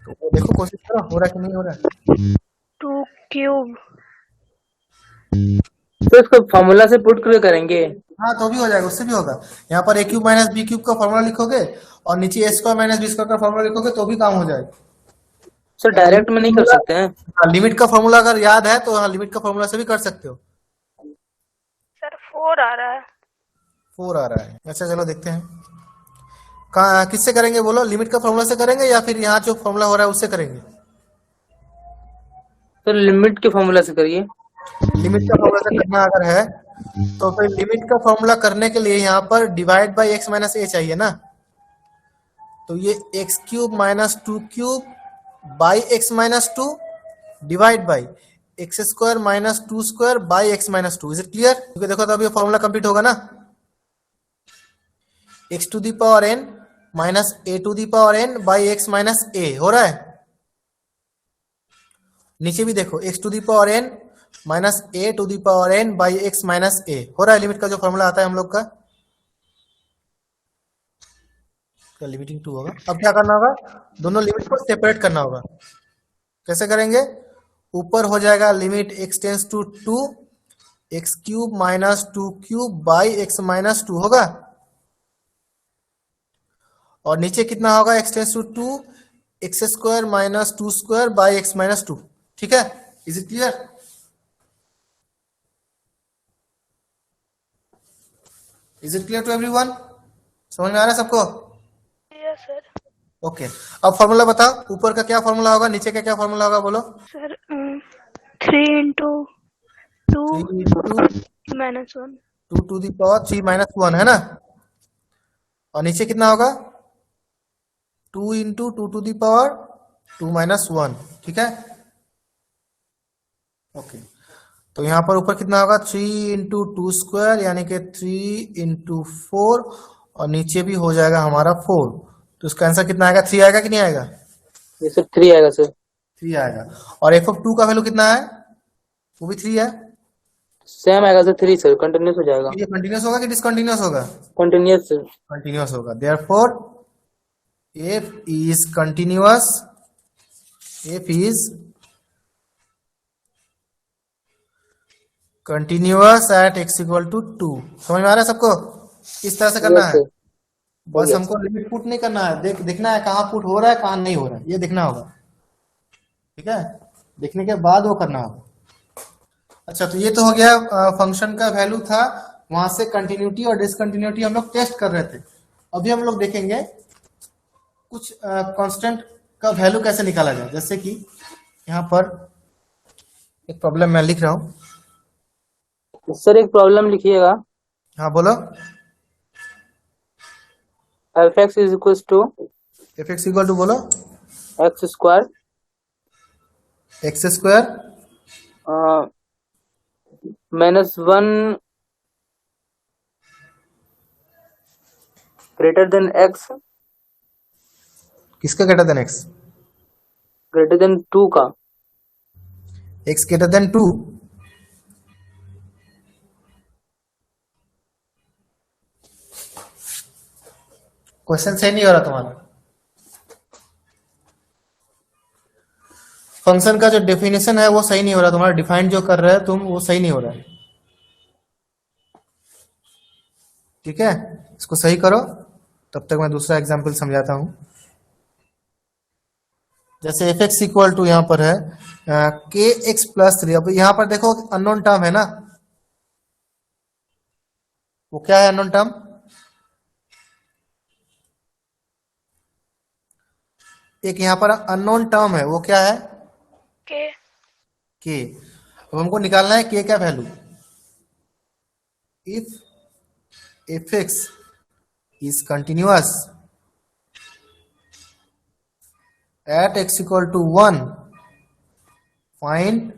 तो देखो, कोशिश करो हो रहा है कि नहीं हो रहा है। 2 क्यूब। तो इसको फॉर्मूला से पुट करके करेंगे। हाँ, तो भी हो जाएगा, उससे भी होगा। यहाँ पर ए क्यूब माइनस बी क्यूब का फॉर्मूला लिखोगे और नीचे ए स्क्वायर माइनस बी स्क्वायर का फॉर्मूला लिखोगे तो भी काम हो जाएगा। सर डायरेक्ट में नहीं कर सकते हैं? लिमिट का फॉर्मूला अगर याद है तो हाँ, लिमिट का फॉर्मूला से भी कर सकते हो। सर 4 आ रहा है। 4 आ रहा है। अच्छा चलो देखते हैं, कहाँ किससे करेंगे बोलो? लिमिट का फॉर्मूला से करेंगे या फिर यहाँ जो फॉर्मूला हो रहा है उससे करेंगे? सर लिमिट के फॉर्मूला से करिए। लिमिट का फॉर्मूला से करना अगर है तो फिर लिमिट का फॉर्मूला करने के लिए यहाँ पर divide by x minus a चाहिए ना। तो ये x cube minus 2 cube by x minus 2 divide by x square minus 2 square by x minus 2। Is it clear? क्योंकि देखो तो अभी फॉर्मूला कंप्लीट होगा ना। X to the power n minus a to the power n by x minus a हो रहा है। नीचे भी देखो, x to the power n minus a to the power n by x minus a हो रहा है। लिमिट का जो फॉर्मूला आता है हम लोग का लिमिटिंग 2 होगा। अब क्या करना होगा? दोनों लिमिट को सेपरेट करना होगा। कैसे करेंगे? ऊपर हो जाएगा limit x tends to 2 x cube minus 2 cube by x minus 2 होगा, और नीचे कितना होगा? X tends to 2 x square minus 2 square by x minus 2। ठीक है, is it clear? Is it clear to everyone? समझ में आ रहा है सबको? Yes sir. ओके, अब फॉर्मूला बताओ, ऊपर का क्या फॉर्मूला होगा, नीचे का क्या फॉर्मूला होगा बोलो? Sir 3 into 2 3 into minus 1। 2 to the power 3 minus 1 है ना, और नीचे कितना होगा? 2 into 2 to the power 2 minus 1। ठीक है, ओके। तो यहाँ पर ऊपर कितना होगा? 3 इंटू 2 स्क्वायर यानी कि 3 इंटू 4, और नीचे भी हो जाएगा हमारा 4। तो इसका आंसर कितना आएगा? 3 आएगा कि नहीं आएगा? ये सर 3 आएगा सर। 3 आएगा। और एफ ऑफ 2 का वैल्यू कितना है? वो भी 3 है। सेम आएगा सर, 3 सर, कंटिन्यूस हो जाएगा। ये कंटिन्यूस होगा कि डिसकंटिन्यूस होगा? Continuous sir. कंटिन्यूस होगा। Therefore f is continuous, f is continuous at x equal to 2। समझ में आ रहा है सबको? इस तरह से करना है, बस हमको लिमिट पुट नहीं करना है, देखना है कहाँ पुट हो रहा है कहाँ नहीं हो रहा है, ये देखना होगा। ठीक है, देखने के बाद वो करना होगा। अच्छा, तो ये तो हो गया फंक्शन का वैल्यू था, वहां से कंटिन्यूटी और डिसकंटिन्यूटी हम लोग टेस्ट कर रहे थे। अभी हम लोग देखेंगे कुछ कांस्टेंट का वैल्यू कैसे निकाला जाए। जैसे कि यहाँ पर एक प्रॉब्लम मैं लिख रहा हूँ। सर एक प्रॉब्लम लिखिएगा। हाँ बोलो। F x is equal to f x equal to बोलो x square x square -1 greater than x, किसका greater than x? Greater than 2 का। x ग्रेटर देन 2, क्वेश्चन सही नहीं हो रहा तुम्हारा। फंक्शन का जो डेफिनेशन है वो सही नहीं हो रहा तुम्हारा, डिफाइन जो कर रहे हो तुम वो सही नहीं हो रहा है। ठीक है, इसको सही करो, तब तक मैं दूसरा एग्जांपल समझाता हूं। जैसे एफ एक्स इक्वल टू यहां पर है के एक्स प्लस 3। अब यहां पर देखो अननोन टर्म है ना, वो क्या है अननोन टर्म? एक यहां पर अननोन टर्म है, वो क्या है? के के। अब हमको निकालना है के का value. If f x is continuous at x equal to 1, find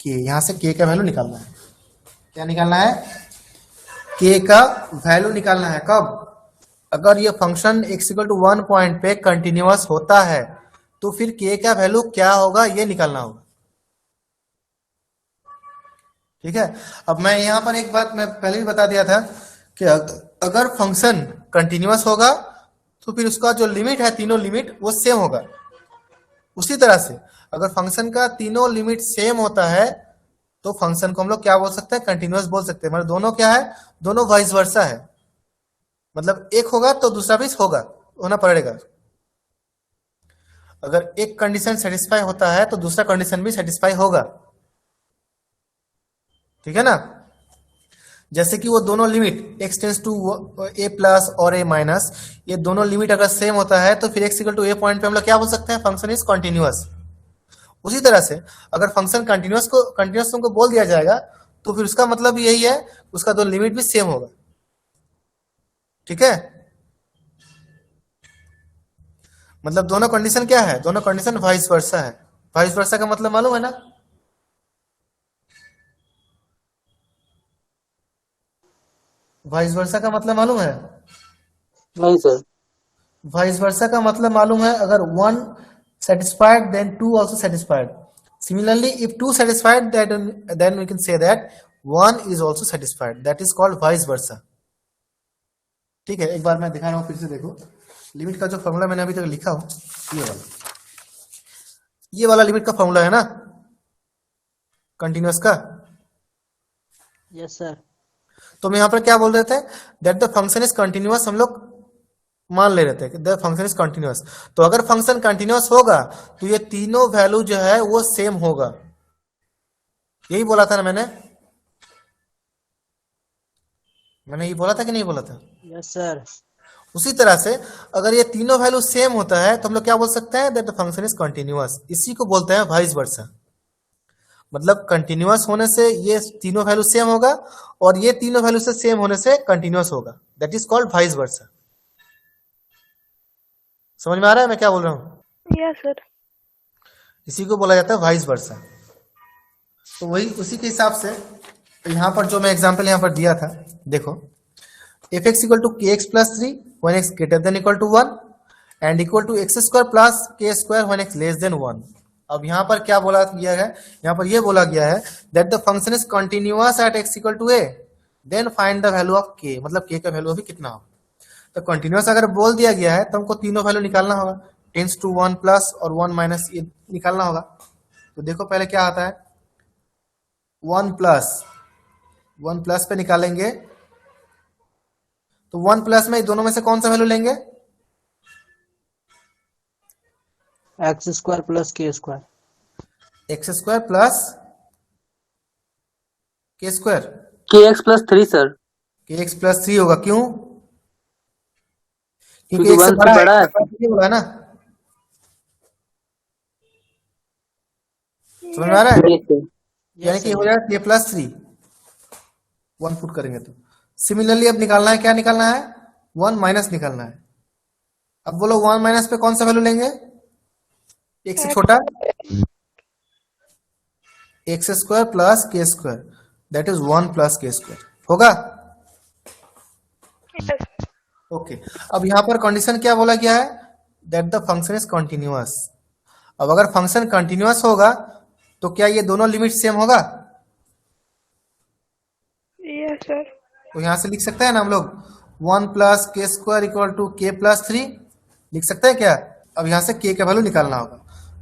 k. यहां से के का वैल्यू निकालना है। क्या निकालना है? के का वैल्यू निकालना है। कब? अगर ये function x equal to 1 point पे कंटिन्यूअस होता है तो फिर के का वैल्यू क्या होगा ये निकालना होगा। ठीक है, अब मैं यहां पर एक बात मैं पहले भी बता दिया था कि अगर फंक्शन कंटिन्यूअस होगा तो फिर उसका जो लिमिट है, तीनों लिमिट वो सेम होगा। उसी तरह से अगर फंक्शन का तीनों लिमिट सेम होता है तो फंक्शन को हम लोग क्या बोल सकते हैं? कंटिन्यूअस बोल सकते हैं। मतलब दोनों क्या है? दोनों वाइस वर्सा है। मतलब एक होगा तो दूसरा भी होगा, होना पड़ेगा। अगर एक कंडीशन सेटिस्फाई होता है तो दूसरा कंडीशन भी सेटिस्फाई होगा। ठीक है ना? जैसे कि वो दोनों limit x tends to a plus और a माइनस, ये दोनों लिमिट अगर सेम होता है तो फिर x equal to a point पे हम लोग क्या बोल सकते हैं? Function is continuous. उसी तरह से अगर फंक्शन कंटिन्यूअस तुमको बोल दिया जाएगा तो फिर उसका मतलब यही है, उसका दो लिमिट भी सेम होगा। ठीक है, मतलब दोनों कंडीशन क्या है? दोनों कंडीशन वाइस वर्सा है। वाइस वर्सा का मतलब मालूम है ना? वाइस वर्सा का मतलब मालूम है? नहीं सर। वाइस वर्सा का मतलब मालूम है, अगर one satisfied then two also satisfied. Similarly, if two satisfied, that then we can say that one is also satisfied. That is called vice versa. ठीक है, एक बार मैं दिखा रहा हूँ, फिर से देखो। लिमिट का जो फॉर्मूला मैंने अभी तक लिखा हूं, ये वाला लिमिट का फॉर्मूला है ना कंटिन्यूअस का। Yes sir. तो हम यहाँ पर क्या बोल रहे थे? That the function is continuous. हम लोग मान ले रहे थे कि द फंक्शन इज कंटिन्यूअस। तो अगर फंक्शन कंटिन्यूअस होगा तो ये तीनों वैल्यू जो है वो सेम होगा। यही बोला था ना मैंने यही बोला था कि नहीं बोला था? Yes sir. उसी तरह से अगर ये तीनों वैल्यू सेम होता है तो हम लोग क्या बोल सकते हैं? That the function is continuous. इसी को बोलते हैं वाइस वर्सा। मतलब कंटिन्यूअस होने से ये तीनों वैल्यू सेम होगा और ये तीनों वैल्यू से सेम होने से कंटिन्यूअस होगा। That is called vice versa. समझ में आ रहा है मैं क्या बोल रहा हूँ? Yes sir. इसी को बोला जाता है वाइस वर्सा। तो वही उसी के हिसाब से यहाँ पर जो मैं एग्जांपल यहाँ पर दिया था, देखो f x equal to k x plus 3 when x greater than equal to 1 and equal to x square plus k square when x less than 1। अब यहाँ पर क्या बोला गया है? यहाँ पर ये बोला गया है that the function is continuous at x equal to a, then find the value of k. मतलब के का वैल्यू अभी कितना हो। तो कंटिन्यूअस अगर बोल दिया गया है तो हमको तीनों वैल्यू निकालना होगा, टेंस टू 1 प्लस और 1 माइनस, ये निकालना होगा। तो देखो पहले क्या आता है, 1 प्लस पे निकालेंगे तो 1 प्लस में दोनों में से कौन सा वैल्यू लेंगे? X square plus k square. X square plus k square. के एक्स प्लस 3 सर, के एक्स प्लस 3 होगा। क्यों? क्योंकि क्योंकि एक से 1 से बड़ा है। होगा ना। समझ में आ रहा है? Yes, sir. यानी कि हो जाएगा के प्लस 3, 1 पुट करेंगे तो। सिमिलरली अब निकालना है, क्या निकालना है? 1 माइनस निकालना है। अब बोलो 1 माइनस पे कौन सा वैल्यू लेंगे? एक से छोटा, x square plus k square, that is 1 plus k square होगा। यस। ओके, अब यहां पर कंडीशन क्या बोला गया है? That the function is continuous. अब अगर फंक्शन कंटिन्यूअस होगा तो क्या ये दोनों लिमिट सेम होगा? Yes, sir. तो यहाँ से लिख सकते हैं ना हम लोग 1 plus k square equal to के प्लस 3 लिख सकते हैं क्या? अब यहाँ से के का वैल्यू निकालना होगा।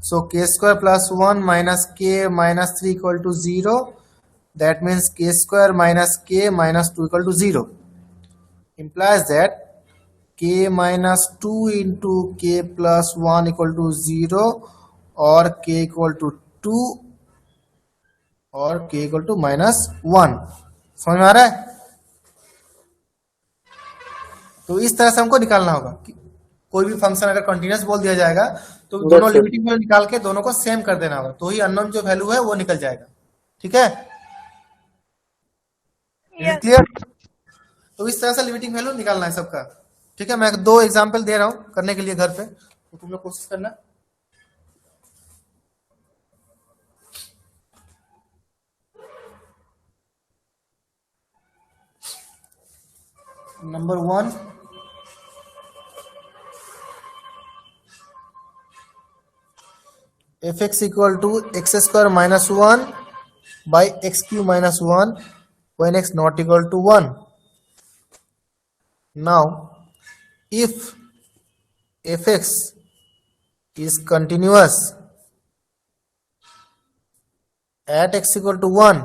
So k square plus 1 minus k minus 3 equal to 0, that means k square minus k minus 2 equal to 0, implies that k minus 2 into k plus 1 equal to 0 और k equal to 2 और k equal to minus 1। समझ में आ रहा है? तो इस तरह से हमको निकालना होगा कि कोई भी फंक्शन अगर कंटिन्यूअस बोल दिया जाएगा तो Yes, दोनों sir. लिमिटिंग वैल्यू निकाल के दोनों को सेम कर देना होगा, तो ही अननोन जो वैल्यू है वो निकल जाएगा। ठीक है? Yes. क्लियर? तो इस तरह से लिमिटिंग वैल्यू निकालना है सबका। ठीक है, मैं 2 एग्जांपल दे रहा हूं करने के लिए घर पे, तो तुम लोग कोशिश करना। Number 1, f x equal to x square minus 1 by x cube minus 1 when x not equal to 1. Now, if fx is continuous at x equal to 1,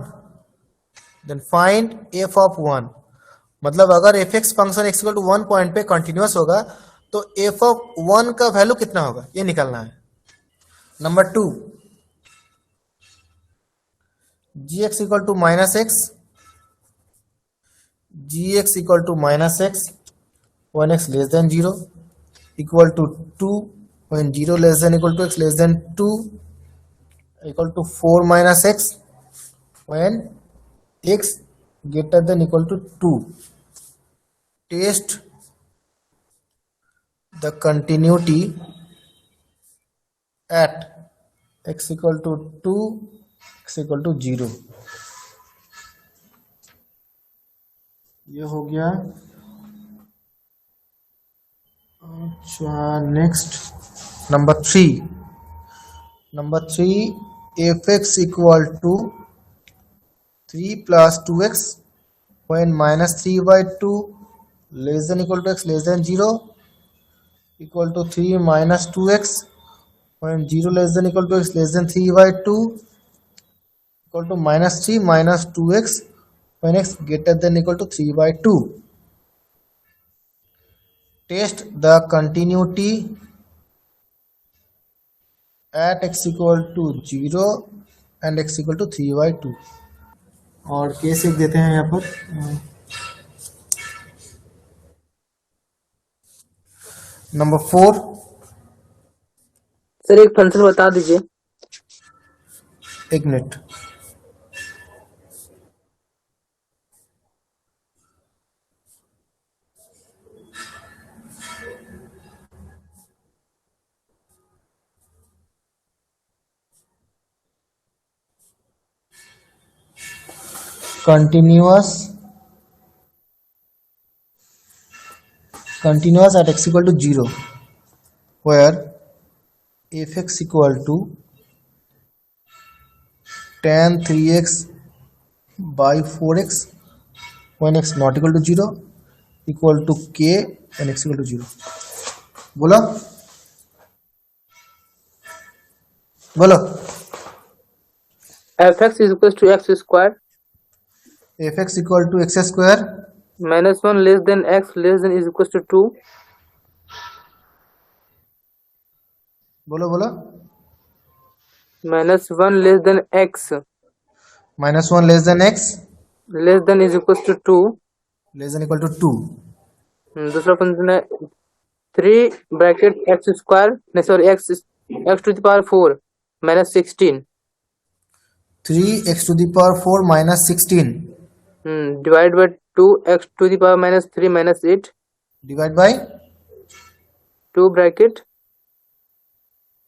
then find f of 1. मतलब अगर fx function x equal to 1 point पे कंटिन्यूअस होगा तो f of 1 का वैल्यू कितना होगा ये निकालना है। Number 2, gx equal to minus x, gx equal to minus x when x less than 0 equal to 2 when 0 less than equal to x less than 2 equal to 4 minus x when x greater than equal to 2. Test the continuity at x equal to 2, x equal to 0. ये हो गया। अच्छा, next number 3 f x equal to 3 plus 2x when minus 3/2 less than equal to x less than 0 equal to 3 minus 2x when 0 less than equal to x less than 3/2 equal to minus 3 minus 2x when x greater than equal to 3/2. Test the continuity at x equal to 0 and x equal to 3/2. और केस एक देते हैं यहाँ पर। नंबर 4, सर एक फंक्शन बता दीजिए। एक minute. continuous at x equal to 0 where fx equal to tan 3x by 4x when x not equal to 0 equal to k and x equal to 0. बोलो बोलो। fx is equals to x square fx equal to x square minus 1 less than x less than is equals to 2 बोलो बोलो। minus 1 less than x minus 1 less than x less than is equals to 2। less than equal to 2. दूसरा फंक्शन है 3 ब्रैकेट एक्स स्क्वायर नहीं sorry x to the power 4 minus 16 3x to the power 4 minus 16 divided by 2 x to the power minus 3 minus 8 divide by 2 bracket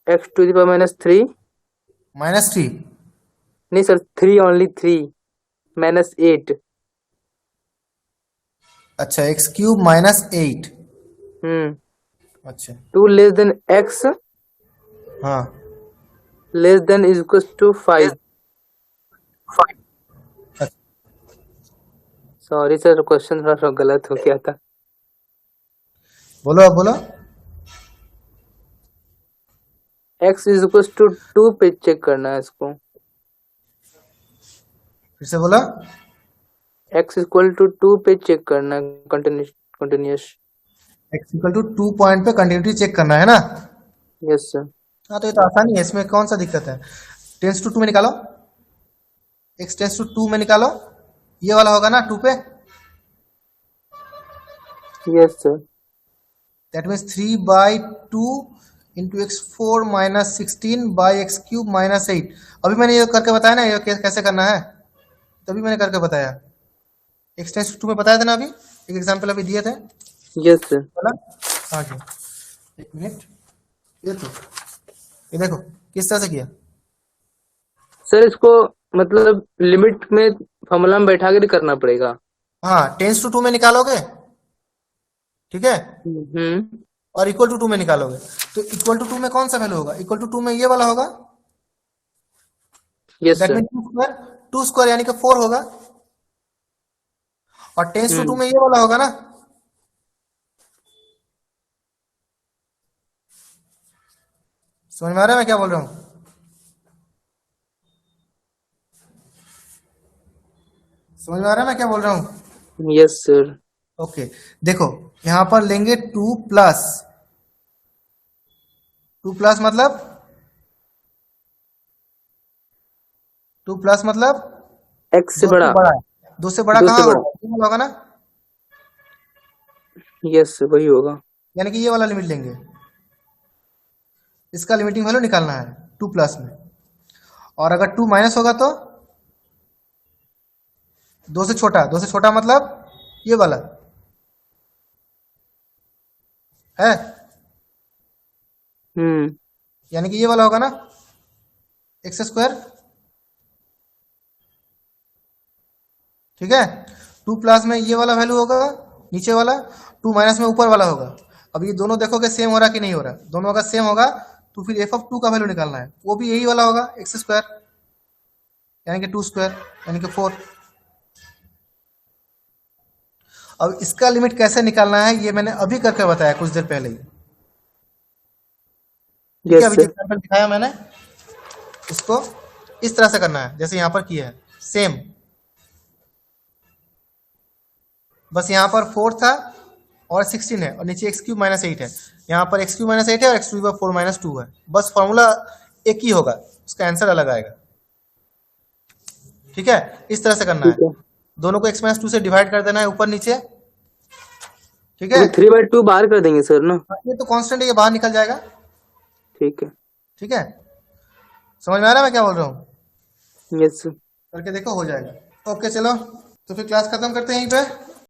x to the power minus 3 minus 3। नहीं सर 3 only 3 minus 8 अच्छा x क्यूब माइनस 8। अच्छा 2 less than x हाँ less than is equal to 5। Sorry sir, question थोड़ा सा गलत हो गया था। बोलो अब बोलो। x इज इक्वल टू 2 पे चेक करना है इसको। फिर से बोलो। x इक्वल टू 2 पे चेक करना है, continuous. x equal to 2 point पे कंटिन्यूटी चेक करना है ना। Yes sir. हाँ तो ये तो आसानी है, इसमें कौन सा दिक्कत है। टेंस टू 2 में निकालो, x टेंस टू 2 में निकालो, ये वाला होगा ना 2 पे। Yes sir. That means 3/2 into x4 minus 16 by x cube minus 8। अभी मैंने ये करके बताया ना, ये कैसे करना है, तभी मैंने करके बताया। x टेंस टू 2 में बताया था ना, अभी एक एग्जांपल अभी दिए थे। Yes sir. बोला हाँ जी, एक मिनट। ये देखो किस तरह से किया। सर इसको मतलब लिमिट में फॉर्मूला में बैठा के करना पड़ेगा। हाँ, टेंस टू 2 में निकालोगे, ठीक है, और इक्वल टू 2 में निकालोगे। तो इक्वल टू 2 में कौन सा वैल्यू होगा, इक्वल टू 2 में ये वाला होगा। Yes that sir. Mean 2 square यानी कि 4 होगा, और टेंस टू 2 में ये वाला होगा ना। समझ में आ रहा है मैं क्या बोल रहा हूँ। समझ में आ रहा है मैं क्या बोल रहा हूँ। Yes sir. ओके देखो, यहां पर लेंगे 2 प्लस, 2 प्लस मतलब 2 प्लस मतलब x से 2 बड़ा। से बड़ा है। 2 से बड़ा 2 से कहाँ बड़ा। होगा, ये वाला होगा ना। यस वही होगा। यानी कि ये वाला लिमिट लेंगे, इसका लिमिटिंग वैल्यू निकालना है 2 प्लस में। और अगर 2 माइनस होगा तो 2 से छोटा, 2 से छोटा मतलब ये वाला है, यानी कि ये वाला होगा ना एक्स स्क्वायर। ठीक है, 2 प्लस में ये वाला वैल्यू होगा नीचे वाला, 2 माइनस में ऊपर वाला होगा। अब ये दोनों देखोगे सेम हो रहा कि नहीं हो रहा, दोनों अगर सेम होगा तो फिर एफ ऑफ 2 का वैल्यू निकालना है, वो भी यही वाला होगा एक्स स्क्वायर, यानी कि 2 स्क्वायर यानी कि 4। अब इसका लिमिट कैसे निकालना है ये मैंने अभी करके बताया कुछ देर पहले ही। ठीक है, अभी जो एग्जांपल दिखाया मैंने इसको इस तरह से करना है जैसे यहां पर किया है, सेम। बस यहाँ पर 4 था और 16 है, और नीचे एक्स क्यूब माइनस 8 है। यहाँ पर एक्स क्यूब माइनस 8 है और एक्स टू 4 माइनस 2 है। बस फॉर्मूला एक ही होगा, उसका आंसर अलग आएगा। ठीक है, इस तरह से करना है। दोनों को x माइनस 2 से डिवाइड कर देना है ऊपर नीचे। ठीक है, 3/2 बाहर कर देंगे सर ना। ये तो कांस्टेंट है, ये बाहर निकल जाएगा। ठीक है। ठीक है, समझ में आ रहा है मैं क्या बोल रहा हूँ। Yes sir. करके देखो हो जाएगा। ओके चलो, तो फिर क्लास खत्म करते हैं यहीं पे।